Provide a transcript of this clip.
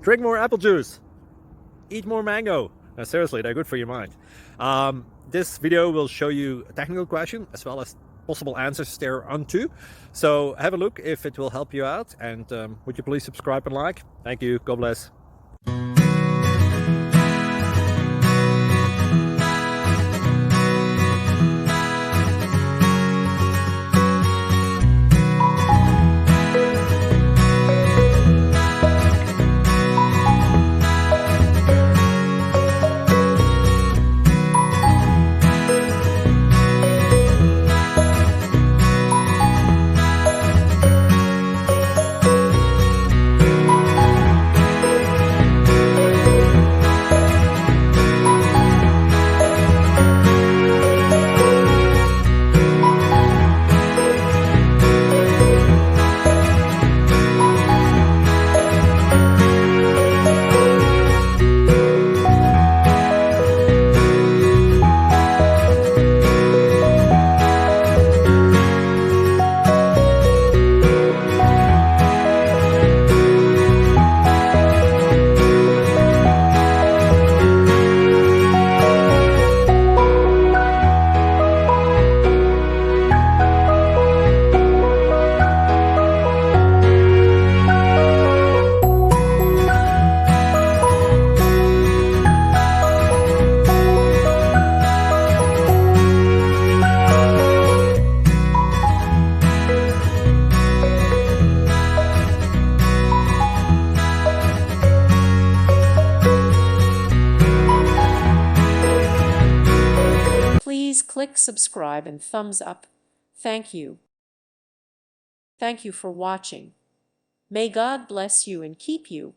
drink more apple juice, eat more mango. No, seriously, they're good for your mind. This video will show you a technical question as well as possible answers thereunto. So have a look if it will help you out, and would you please subscribe and like? Thank you. God bless. Please click subscribe and thumbs up. Thank you. Thank you for watching. May God bless you and keep you.